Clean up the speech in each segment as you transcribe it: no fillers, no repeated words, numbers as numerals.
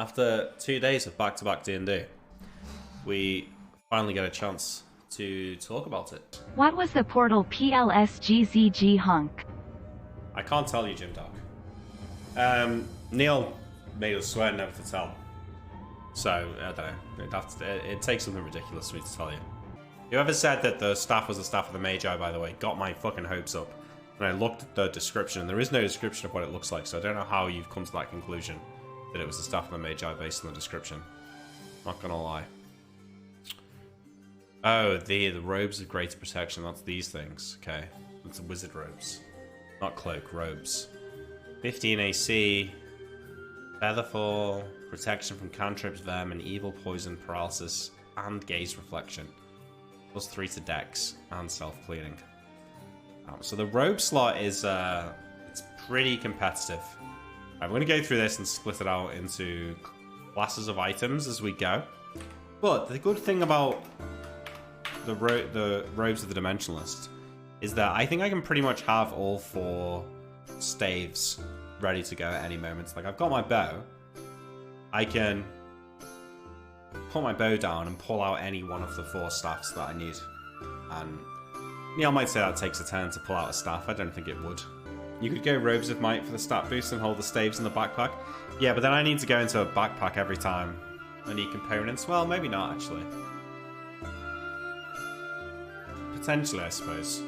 After 2 days of back-to-back D&D, we finally get a chance to talk about it. What was the portal PLSGZG hunk? I can't tell you, Jim Dark. Neil made us swear never to tell. So, I don't know. It takes something ridiculous for me to tell you. Whoever said that the staff was the staff of the Magi, by the way, got my fucking hopes up. And I looked at the description, and there is no description of what it looks like, so I don't know how you've come to that conclusion that it was the staff of the Magi based on the description. Not gonna lie. Oh, the robes of greater protection, that's these things. Okay. It's the wizard robes. Not cloak, robes. 15 AC, Featherfall, protection from cantrips, vermin, evil, poison, paralysis, and gaze reflection. Plus 3 to dex and self-cleaning. So the robe slot is it's pretty competitive. I'm going to go through this and split it out into classes of items as we go. But the good thing about the robes of the Dimensionalist is that I think I can pretty much have all 4 staves ready to go at any moment. Like, I've got my bow. I can put my bow down and pull out any one of the 4 staffs that I need. And yeah, I might say that takes a turn to pull out a staff. I don't think it would. You could go Robes of Might for the stat boost and hold the staves in the backpack. Yeah, but then I need to go into a backpack every time I need components. Well, maybe not, actually. Potentially, I suppose.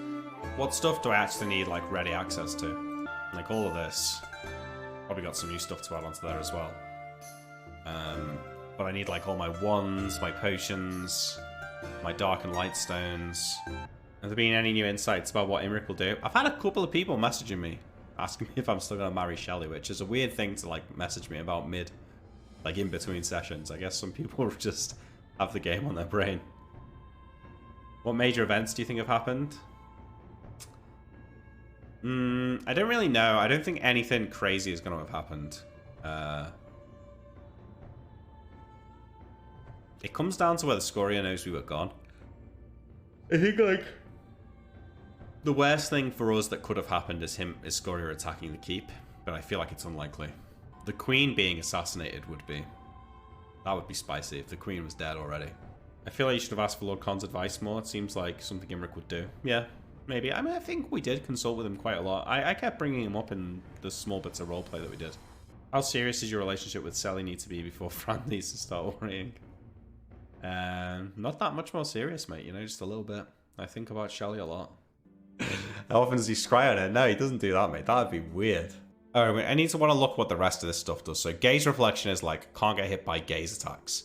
What stuff do I actually need, like, ready access to? Like, all of this. Probably got some new stuff to add onto there as well. But I need, like, all my wands, my potions, my dark and light stones. Have there been any new insights about what Imric will do? I've had a couple of people messaging me, asking me if I'm still going to marry Shelley, which is a weird thing to, like, message me about like, in between sessions. I guess some people just have the game on their brain. What major events do you think have happened? I don't really know. I don't think anything crazy is going to have happened. It comes down to whether Scoria knows we were gone. I think, like, the worst thing for us that could have happened is Scoria attacking the keep, but I feel like it's unlikely. The Queen being assassinated would be... That would be spicy if the Queen was dead already. I feel like you should have asked for Lord Khan's advice more. It seems like something Imric would do. Yeah, maybe. I mean, I think we did consult with him quite a lot. I kept bringing him up in the small bits of roleplay that we did. How serious does your relationship with Selly need to be before Fran needs to start worrying? Not that much more serious, mate. You know, just a little bit. I think about Shelley a lot. How often does he scry on it? No, he doesn't do that, mate. That'd be weird. Oh, wait, I need to want to look what the rest of this stuff does. So gaze reflection is like, can't get hit by gaze attacks,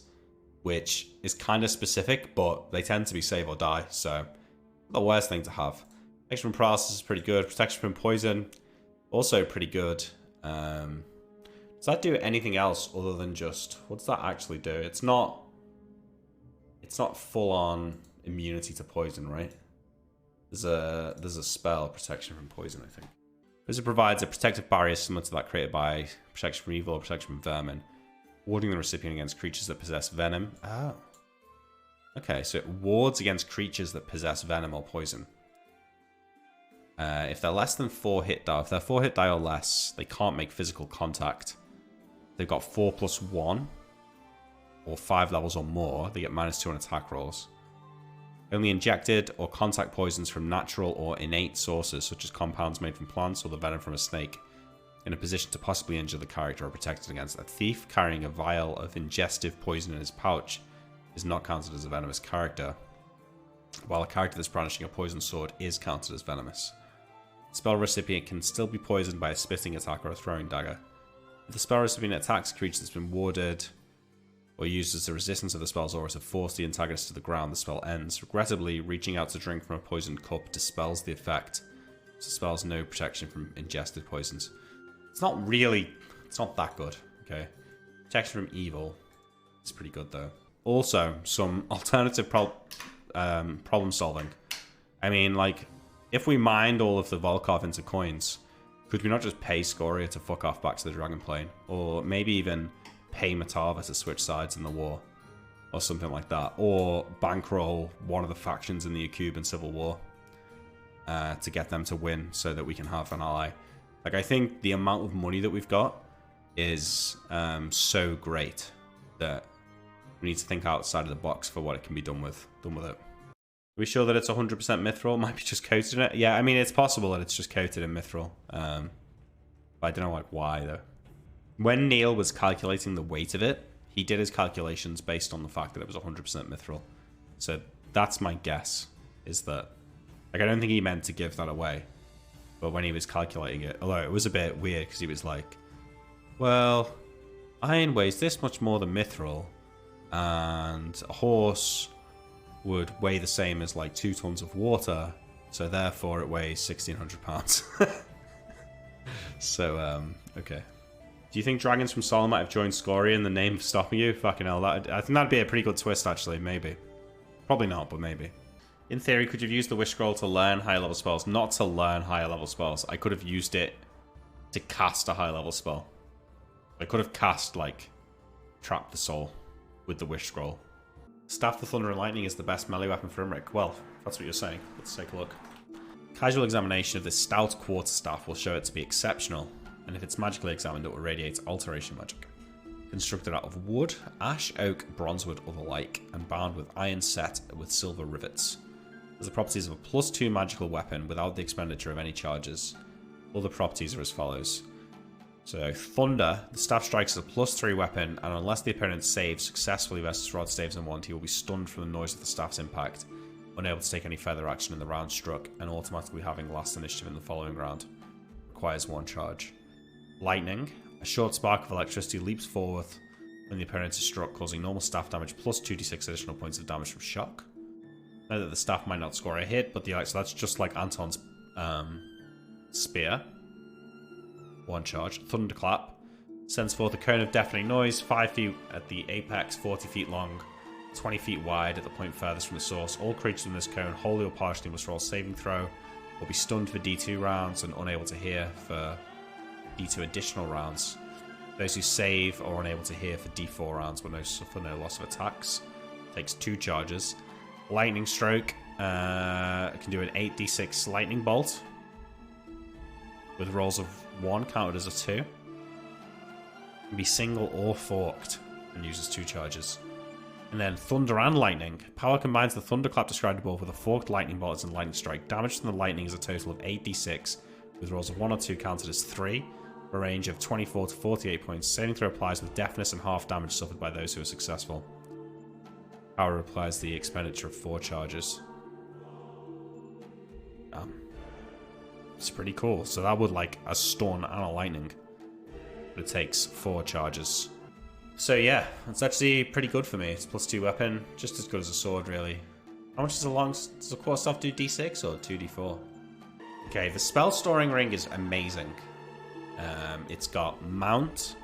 which is kind of specific, but they tend to be save or die, so the worst thing to have. Protection from paralysis is pretty good. Protection from poison, also pretty good. Does that do anything else other than just... What does that actually do? It's not full-on immunity to poison, right? There's a spell, protection from poison, I think. This provides a protective barrier similar to that created by protection from evil or protection from vermin, warding the recipient against creatures that possess venom. Oh. Okay, so it wards against creatures that possess venom or poison. If they're less than 4 hit die, if they're 4 hit die or less, they can't make physical contact. They've got 4+1, or 5 levels or more, they get -2 on attack rolls. Only injected or contact poisons from natural or innate sources, such as compounds made from plants or the venom from a snake, in a position to possibly injure the character are protected against. A thief carrying a vial of ingestive poison in his pouch is not counted as a venomous character, while a character that's brandishing a poison sword is counted as venomous. The spell recipient can still be poisoned by a spitting attack or a throwing dagger. If the spell recipient attacks a creature that's been warded or used as a resistance of the spell's aura to force the antagonist to the ground, the spell ends. Regrettably, reaching out to drink from a poisoned cup dispels the effect. So spells no protection from ingested poisons. It's not that good, okay? Protection from evil is pretty good, though. Also, some alternative problem solving. I mean, like, if we mined all of the Volkov into coins, could we not just pay Scoria to fuck off back to the Dragon Plane? Or maybe even pay Matava to switch sides in the war, or something like that, or bankroll one of the factions in the Akuban Civil War to get them to win so that we can have an ally. Like, I think the amount of money that we've got is so great that we need to think outside of the box for what it can be done with it. Are we sure that it's 100% mithril? Might be just coated in it. Yeah, I mean, it's possible that it's just coated in mithril. But I don't know like why though. When Neil was calculating the weight of it, he did his calculations based on the fact that it was 100% mithril. So that's my guess, is that, like, I don't think he meant to give that away. But when he was calculating it, although it was a bit weird because he was like, well, iron weighs this much more than mithril, and a horse would weigh the same as like 2 tons of water, so therefore it weighs 1,600 pounds. So, okay. Do you think dragons from Solomon might have joined Scoria in the name of stopping you? Fucking hell, I think that'd be a pretty good twist, actually, maybe. Probably not, but maybe. In theory, could you have used the Wish Scroll to learn higher level spells? Not to learn higher level spells. I could have used it to cast a high level spell. I could have cast, like, Trap the Soul with the Wish Scroll. Staff of Thunder and Lightning is the best melee weapon for Imric. Well, if that's what you're saying. Let's take a look. Casual examination of this stout quarter staff will show it to be exceptional, and if it's magically examined, it will radiate alteration magic. Constructed out of wood, ash, oak, bronzewood, or the like, and bound with iron set with silver rivets. Has the properties of a +2 magical weapon without the expenditure of any charges. Other properties are as follows. So, Thunder, the staff strikes as a +3 weapon, and unless the opponent saves successfully versus rod staves and wand, he will be stunned from the noise of the staff's impact, unable to take any further action in the round struck, and automatically having last initiative in the following round. Requires 1 charge. Lightning, a short spark of electricity leaps forward when the opponent is struck, causing normal staff damage plus 2d6 additional points of damage from shock. Know that the staff might not score a hit, but so that's just like Anton's spear. 1 charge. Thunderclap sends forth a cone of deafening noise, 5 feet at the apex, 40 feet long, 20 feet wide at the point furthest from the source. All creatures in this cone, wholly or partially, must roll a saving throw, will be stunned for D2 rounds and unable to hear for D2 additional rounds. Those who save are unable to hear for D4 rounds but suffer no loss of attacks. Takes 2 charges. Lightning Stroke can do an 8d6 lightning bolt with rolls of 1 counted as a 2. Can be single or forked and uses 2 charges. And then Thunder and Lightning. Power combines the Thunderclap described above with a forked lightning bolt and lightning strike. Damage from the lightning is a total of 8d6 with rolls of 1 or 2 counted as 3. For a range of 24 to 48 points. Saving throw applies with deafness and half damage suffered by those who are successful. Power applies the expenditure of 4 charges. It's pretty cool. So that would like a stun and a lightning. But it takes 4 charges. So yeah, it's actually pretty good for me. It's +2 weapon, just as good as a sword really. How much does a core staff do? D6 or 2d4? Okay, the spell storing ring is amazing. It's got Mount,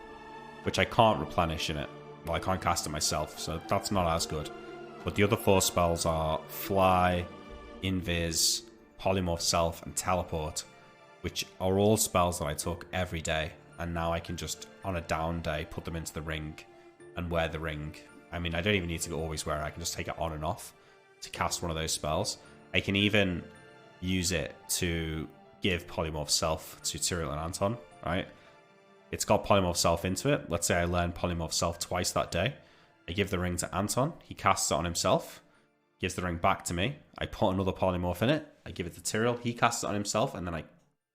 which I can't replenish in it. Well, I can't cast it myself, so that's not as good. But the other 4 spells are Fly, Invis, Polymorph Self, and Teleport, which are all spells that I took every day. And now I can just, on a down day, put them into the ring and wear the ring. I mean, I don't even need to always wear it. I can just take it on and off to cast one of those spells. I can even use it to give Polymorph Self to Tyrael and Anton, right? It's got Polymorph Self into it. Let's say I learn Polymorph Self twice that day. I give the ring to Anton. He casts it on himself. Gives the ring back to me. I put another Polymorph in it. I give it to Tyrael. He casts it on himself. And then I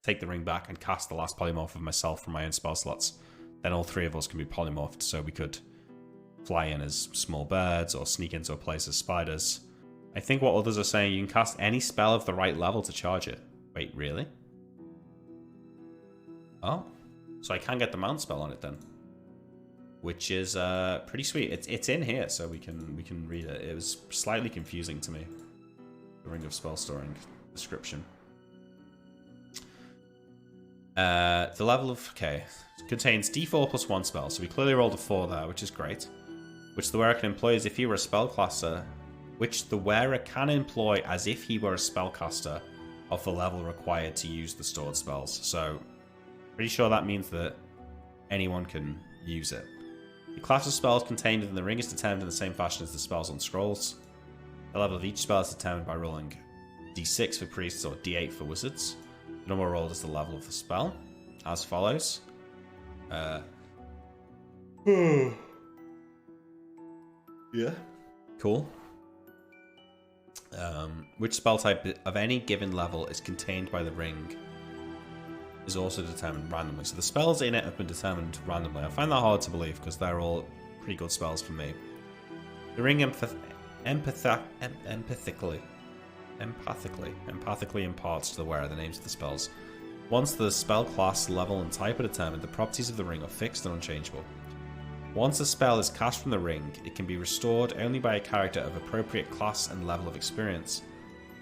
take the ring back and cast the last Polymorph of myself from my own spell slots. Then all 3 of us can be polymorphed. So we could fly in as small birds or sneak into a place as spiders. I think what others are saying, you can cast any spell of the right level to charge it. Wait, really? Oh. So I can get the Mount spell on it then. Which is pretty sweet. It's in here, so we can read it. It was slightly confusing to me. The Ring of Spell Storing description. The level of... Okay. Contains D4 plus 1 spell, so we clearly rolled a 4 there, which is great. Which the wearer can employ as if he were a spellcaster. Which the wearer can employ as if he were a spellcaster of the level required to use the stored spells. So, pretty sure that means that anyone can use it. The class of spells contained within the ring is determined in the same fashion as the spells on scrolls. The level of each spell is determined by rolling D6 for priests or D8 for wizards. The number rolled is the level of the spell, as follows. Yeah. Cool. Which spell type of any given level is contained by the ring is also determined randomly. So the spells in it have been determined randomly. I find that hard to believe because they're all pretty good spells for me. The ring empathically imparts to the wearer the names of the spells. Once the spell class, level, and type are determined, the properties of the ring are fixed and unchangeable. Once a spell is cast from the ring, it can be restored only by a character of appropriate class and level of experience.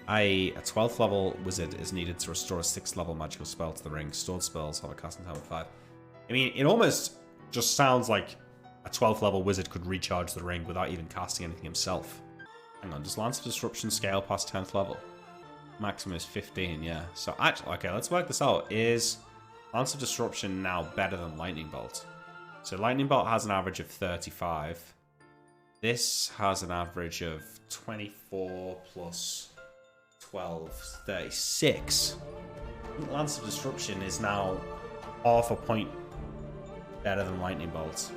I.e., a 12th level wizard is needed to restore a 6th level magical spell to the ring. Stored spells have a casting time of 5. I mean, it almost just sounds like a 12th level wizard could recharge the ring without even casting anything himself. Hang on, does Lance of Disruption scale past 10th level? Maximum is 15, yeah. So actually, okay, let's work this out. Is Lance of Disruption now better than Lightning Bolt? So Lightning Bolt has an average of 35. This has an average of 24 plus 12, 36. Lance of Disruption is now half a point better than Lightning Bolt.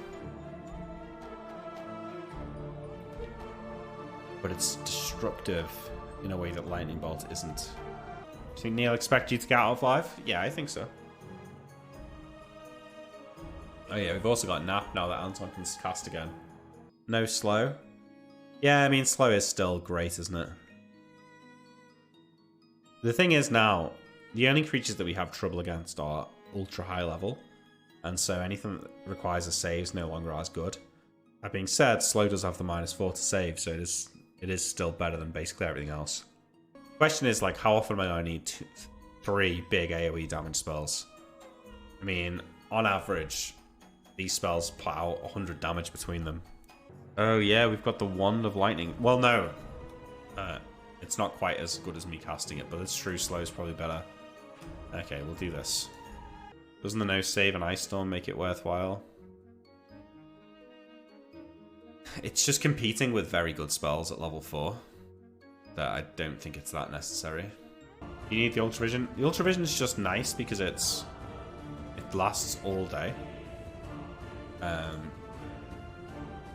But it's destructive in a way that Lightning Bolt isn't. Do you think Neil expect you to get out of 5? Yeah, I think so. Oh yeah, we've also got Nap now that Anton can cast again. No slow? Yeah, I mean, slow is still great, isn't it? The thing is now, the only creatures that we have trouble against are ultra high level, and so anything that requires a save is no longer as good. That being said, slow does have the -4 to save, so it is still better than basically everything else. The question is, like, how often am I going to need 3 big AoE damage spells? I mean, on average, these spells put out 100 damage between them. Oh yeah, we've got the Wand of Lightning. Well, no. It's not quite as good as me casting it, but it's true, slow is probably better. Okay, we'll do this. Doesn't the no save and Ice Storm make it worthwhile? It's just competing with very good spells at level 4. That I don't think it's that necessary. You need the Ultra Vision. The Ultra Vision is just nice because it lasts all day.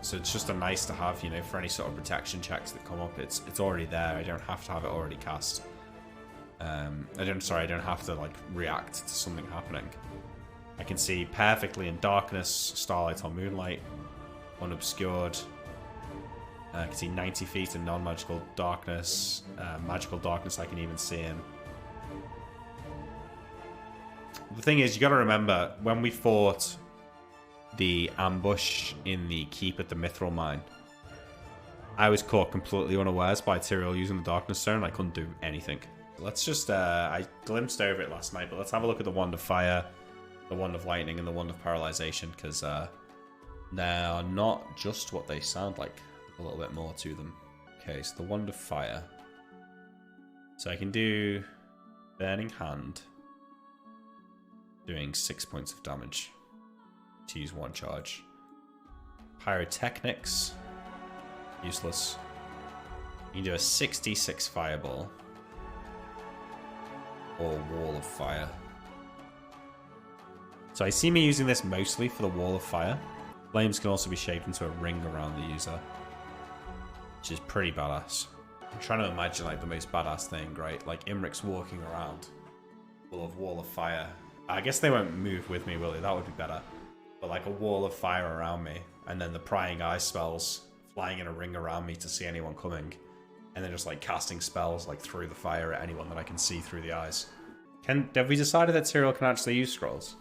So it's just a nice to have, you know, for any sort of protection checks that come up. It's already there. I don't have to have it already cast. I don't have to like react to something happening. I can see perfectly in darkness, starlight or moonlight, unobscured. I can see 90 feet in non-magical darkness. Magical darkness I can even see in. The thing is, you got to remember when we fought the ambush in the keep at the Mithril Mine, I was caught completely unawares by Tyrael using the Darkness Stone. I couldn't do anything. Let's just, I glimpsed over it last night, but let's have a look at the Wand of Fire, the Wand of Lightning, and the Wand of Paralyzation, because they're not just what they sound like. A little bit more to them. Okay, so the Wand of Fire. So I can do Burning Hand, doing 6 points of damage to use 1 charge. Pyrotechnics, useless. You can do a 66 Fireball or Wall of Fire. So I see me using this mostly for the Wall of Fire. Flames can also be shaped into a ring around the user, which is pretty badass. I'm trying to imagine like the most badass thing, right? Like Imric's walking around full of Wall of Fire. I guess they won't move with me, will they? That would be better. But like a wall of fire around me, and then the Prying Eye spells flying in a ring around me to see anyone coming, and then just like casting spells like through the fire at anyone that I can see through the eyes. Have we decided that Tyrael can actually use scrolls?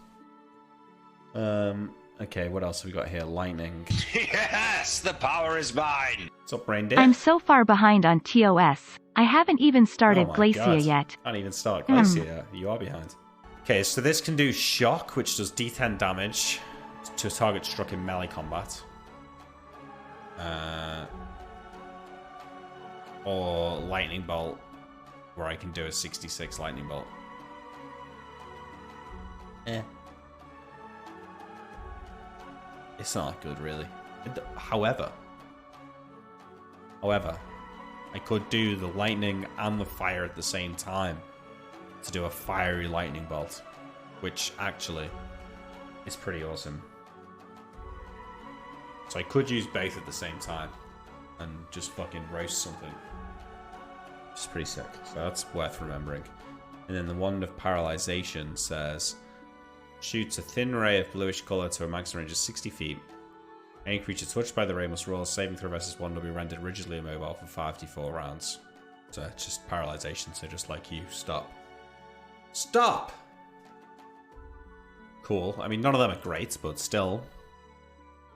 Okay, what else have we got here? Lightning. Yes, the power is mine. What's up, Brain Dick? I'm so far behind on TOS. I haven't even started Oh my Glacia God. yet. Can't even start Glacia yet. You are behind. Okay, so this can do Shock, which does D10 damage to a target struck in melee combat. Or Lightning Bolt, where I can do a 66 Lightning Bolt. It's not good, really. However, I could do the lightning and the fire at the same time to do a fiery lightning bolt, which actually is pretty awesome. So I could use both at the same time and just fucking roast something. Which is pretty sick. So that's worth remembering. And then the Wand of Paralyzation says, shoots a thin ray of bluish colour to a maximum range of 60 feet. Any creature touched by the ray must roll a saving throw versus wand will be rendered rigidly immobile for 54 rounds. So it's just paralyzation, so just like you, stop. Stop! Cool. I mean, none of them are great, but still.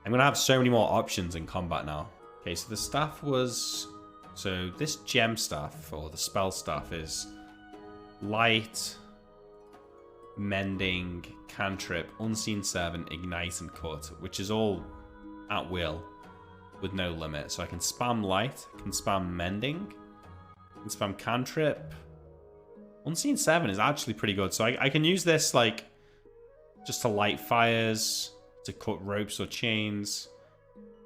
I'm going to have so many more options in combat now. Okay, so the staff was... So this gem staff, or the spell staff, is light, mending, cantrip, unseen servant, ignite, and cut, which is all at will with no limit. So I can spam light, I can spam mending, I can spam cantrip. Unseen servant is actually pretty good. So I can use this like just to light fires, to cut ropes or chains,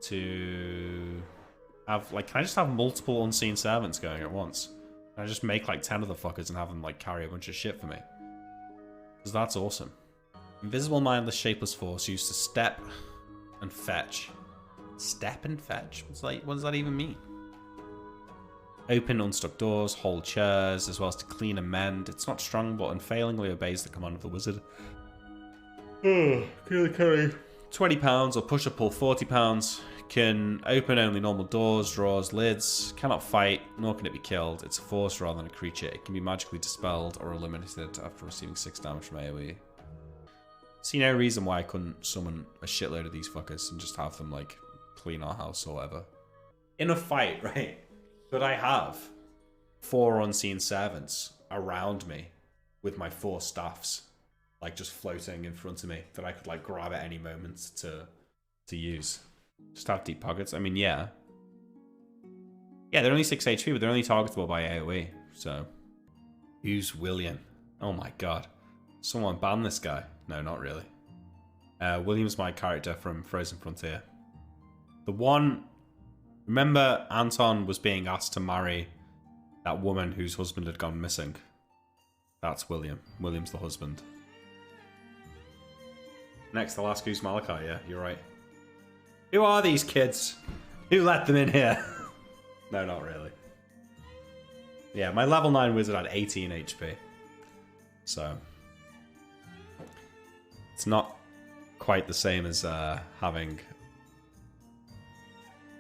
to have like, can I just have multiple unseen servants going at once? Can I just make like 10 of the fuckers and have them like carry a bunch of shit for me? Because that's awesome. Invisible, mindless, shapeless force used to step and fetch. Step and fetch? What does that even mean? Open unstuck doors, hold chairs, as well as to clean and mend. It's not strong, but unfailingly obeys the command of the wizard. Can carry 20 pounds or push or pull 40 pounds. Can open only normal doors, drawers, lids. Cannot fight, nor can it be killed. It's a force rather than a creature. It can be magically dispelled or eliminated after receiving 6 damage from AoE. See no reason why I couldn't summon a shitload of these fuckers and just have them like clean our house or whatever. In a fight, right? Could I have 4 unseen servants around me with my 4 staffs, like just floating in front of me that I could like grab at any moment to use? Just have deep pockets. I mean, yeah. Yeah, they're only 6 HP, but they're only targetable by AoE. So, use William. Oh my god. Someone ban this guy. No, not really. William's my character from Frozen Frontier. The one... Remember Anton was being asked to marry that woman whose husband had gone missing? That's William. William's the husband. Next, I'll ask who's Malachi. Yeah, you're right. Who are these kids? Who let them in here? No, not really. Yeah, my level 9 wizard had 18 HP. So... it's not quite the same as having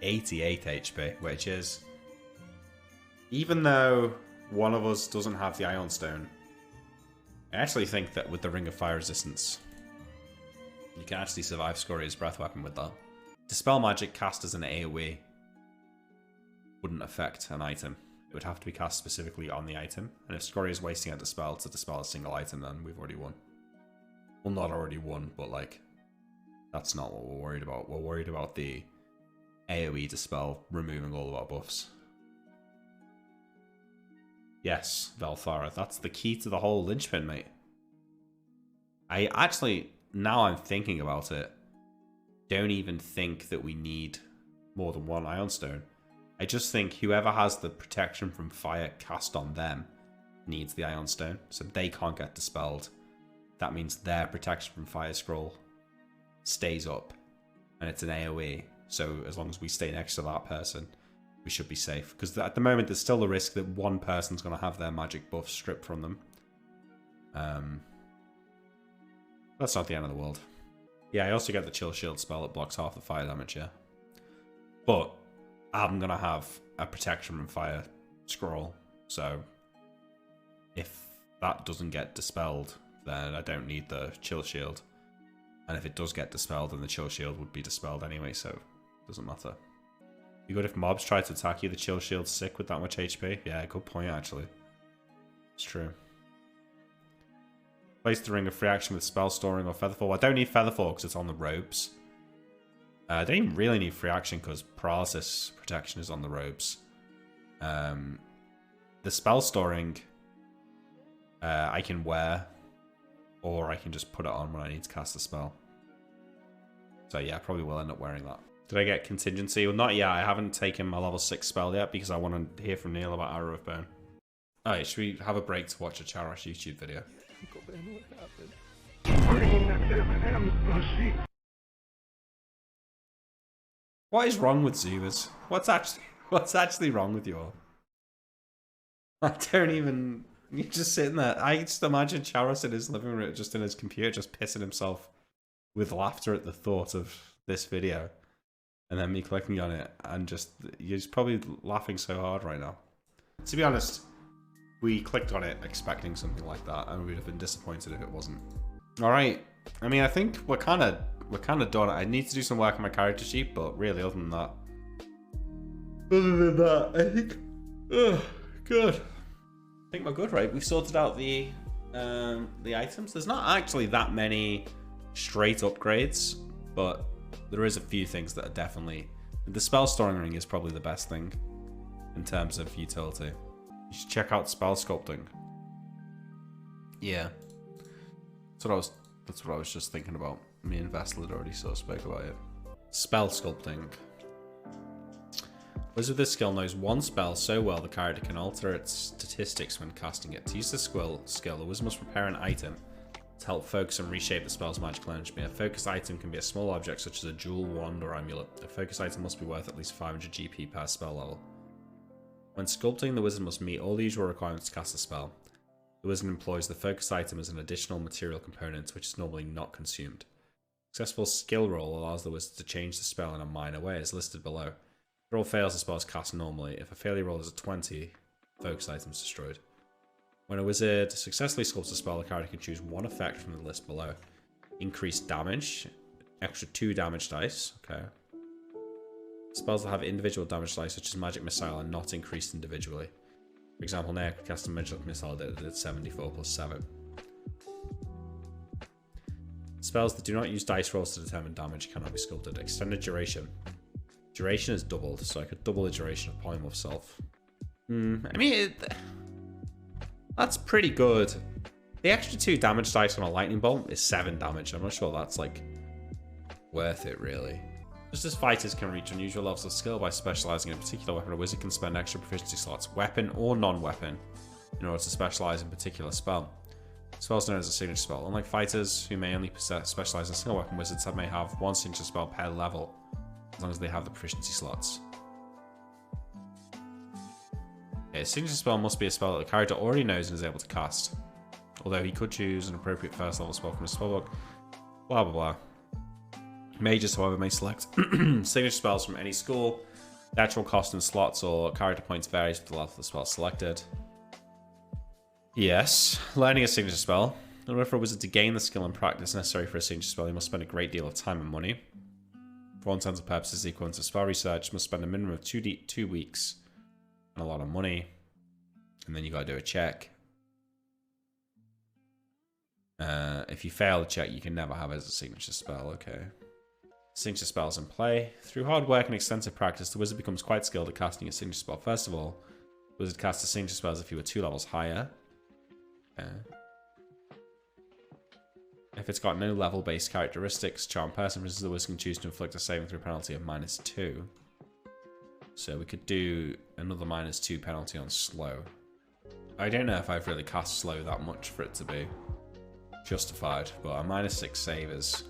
88 HP, which is... Even though one of us doesn't have the Ion Stone, I actually think that with the Ring of Fire Resistance, you can actually survive Scoria's Breath Weapon with that. Dispel magic cast as an AoE wouldn't affect an item. It would have to be cast specifically on the item, and if Scoria's wasting a dispel to dispel a single item, then we've already won. Well, not already won, but like, that's not what we're worried about. We're worried about the AoE dispel removing all of our buffs. Yes, Velthara, that's the key to the whole linchpin, mate. I actually, now I'm thinking about it, don't even think that we need more than one Ion Stone. I just think whoever has the protection from fire cast on them needs the Ion Stone, so they can't get dispelled. That means their protection from fire scroll stays up, and it's an AoE. So as long as we stay next to that person, we should be safe. Because at the moment, there's still the risk that one person's going to have their magic buff stripped from them. That's not the end of the world. Yeah, I also get the Chill Shield spell that blocks half the fire damage, yeah. But I'm going to have a protection from fire scroll. So if that doesn't get dispelled, then I don't need the Chill Shield. And if it does get dispelled, then the Chill Shield would be dispelled anyway, so it doesn't matter. You good if mobs try to attack you, the Chill Shield's sick with that much HP? Yeah, good point, actually. It's true. Place the Ring of Free Action with Spell Storing or Featherfall. I don't need Featherfall because it's on the robes. I don't even really need Free Action because Paralysis Protection is on the robes. The Spell Storing I can wear, or I can just put it on when I need to cast a spell. So yeah, I probably will end up wearing that. Did I get Contingency? Well, not yet. I haven't taken my level 6 spell yet because I want to hear from Neil about Arrow of Bone. Alright, should we have a break to watch a Charash YouTube video? Bring them M.C. What is wrong with Zoomers? What's actually wrong with you all? I don't even... You're just sitting there. I just imagine Charos in his living room, just in his computer, just pissing himself with laughter at the thought of this video. And then me clicking on it, and just... You're just probably laughing so hard right now. To be honest, we clicked on it expecting something like that, and we'd have been disappointed if it wasn't. Alright. I mean, I think we're kind of done. I need to do some work on my character sheet, but really, other than that... I think... good. I think we're good, right? We've sorted out the items. There's not actually that many straight upgrades, but there is a few things that are definitely... The spell storing ring is probably the best thing in terms of utility. You should check out spell sculpting. Yeah. That's what I was just thinking about. Me and Vestal had already sort of spoke about it. Spell sculpting. Wizard with this skill knows one spell so well the character can alter its statistics when casting it. To use the skill, the wizard must prepare an item to help focus and reshape the spell's magical energy. A focus item can be a small object such as a jewel, wand, or amulet. A focus item must be worth at least 500 GP per spell level. When sculpting, the wizard must meet all the usual requirements to cast a spell. The wizard employs the focus item as an additional material component, which is normally not consumed. Successful skill roll allows the wizard to change the spell in a minor way, as listed below. If the roll fails, the spell is cast normally. If a failure roll is a 20, the focus item is destroyed. When a wizard successfully sculpts a spell, the character can choose one effect from the list below. Increased damage, extra 2 damage dice, okay. Spells that have individual damage dice, such as Magic Missile, are not increased individually. For example, Nair could cast a Magic Missile that did 74 plus 7. Spells that do not use dice rolls to determine damage cannot be sculpted. Extended duration. Duration is doubled, so I could double the duration of Polymorph Self. I mean, that's pretty good. The extra 2 damage dice on a Lightning Bolt is 7 damage. I'm not sure that's, like, worth it, really. Just as fighters can reach unusual levels of skill by specializing in a particular weapon, a wizard can spend extra proficiency slots, weapon or non-weapon, in order to specialize in a particular spell. Spells known as a signature spell. Unlike fighters, who may only specialize in a single weapon, wizards may have one signature spell per level, as long as they have the proficiency slots. A signature spell must be a spell that the character already knows and is able to cast, although he could choose an appropriate first level spell from his spellbook. Blah blah blah. Mages, however, may select signature spells from any school. The actual cost in slots or character points varies with the level of the spell selected. Yes, learning a signature spell. In order for a wizard to gain the skill and practice necessary for a signature spell, he must spend a great deal of time and money. For all intents and purposes, the equivalent of spell research must spend a minimum of 2 weeks and a lot of money. And then you gotta do a check. If you fail the check, you can never have it as a signature spell. Okay. Signature spells in play. Through hard work and extensive practice, the wizard becomes quite skilled at casting a signature spell. First of all, the wizard casts a signature spell as if he were 2 levels higher. If it's got no level-based characteristics, charm person, the wizard can choose to inflict a saving throw penalty of -2. So we could do another -2 penalty on slow. I don't know if I've really cast slow that much for it to be justified, but a -6 save is...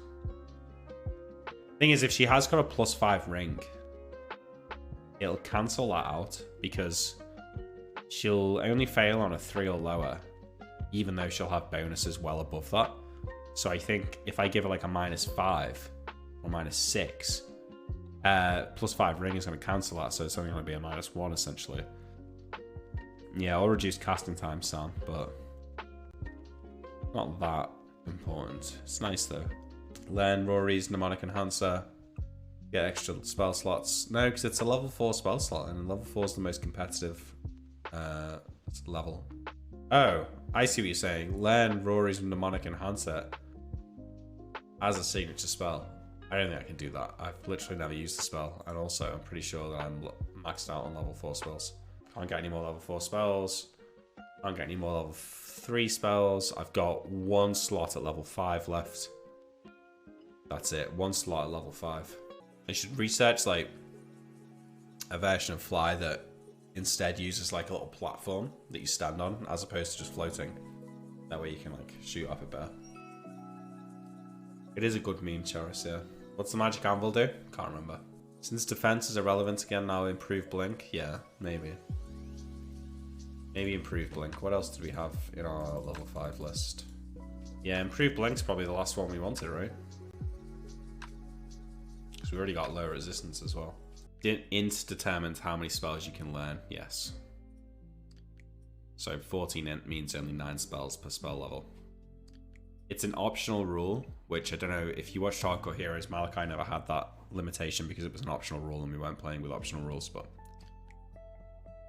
Thing is, if she has got a +5 ring, it'll cancel that out because she'll only fail on a 3 or lower, even though she'll have bonuses well above that. So I think if I give her like a -5 or -6, +5 ring is going to cancel that, so it's only going to be a -1 essentially. Yeah, I'll reduce casting time some, but not that important. It's nice though. Learn Rory's Mnemonic Enhancer. Get extra spell slots. No, because it's a level 4 spell slot, and level 4 is the most competitive level. Oh, I see what you're saying. Learn Rory's Mnemonic Enhancer as a signature spell. I don't think I can do that. I've literally never used the spell, and also I'm pretty sure that I'm maxed out on level 4 spells. Can't get any more level 4 spells. Can't get any more level 3 spells. I've got 1 slot at level 5 left. That's it. 1 slot at level 5. I should research like a version of Fly that instead uses like a little platform that you stand on as opposed to just floating. That way you can like shoot up a bear. It is a good meme, Charis, yeah. What's the magic anvil do? Can't remember. Since defense is irrelevant again now, improve blink? Yeah, maybe. Maybe improve blink. What else did we have in our level 5 list? Yeah, improve blink's probably the last one we wanted, right? Because we already got low resistance as well. Int determines how many spells you can learn, yes. So 14 int means only 9 spells per spell level. It's an optional rule, which I don't know, if you watched Hardcore Heroes, Malachi never had that limitation because it was an optional rule and we weren't playing with optional rules, but...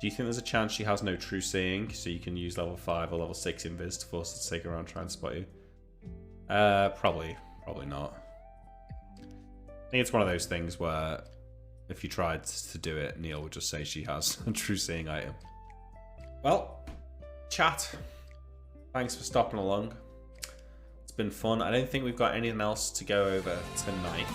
Do you think there's a chance she has no true seeing, so you can use level 5 or level 6 invis to force her to take her around and try and spot you? Probably not. I think it's one of those things where if you tried to do it, Neil would just say she has a true seeing item. Well, chat, thanks for stopping along. It's been fun. I don't think we've got anything else to go over tonight.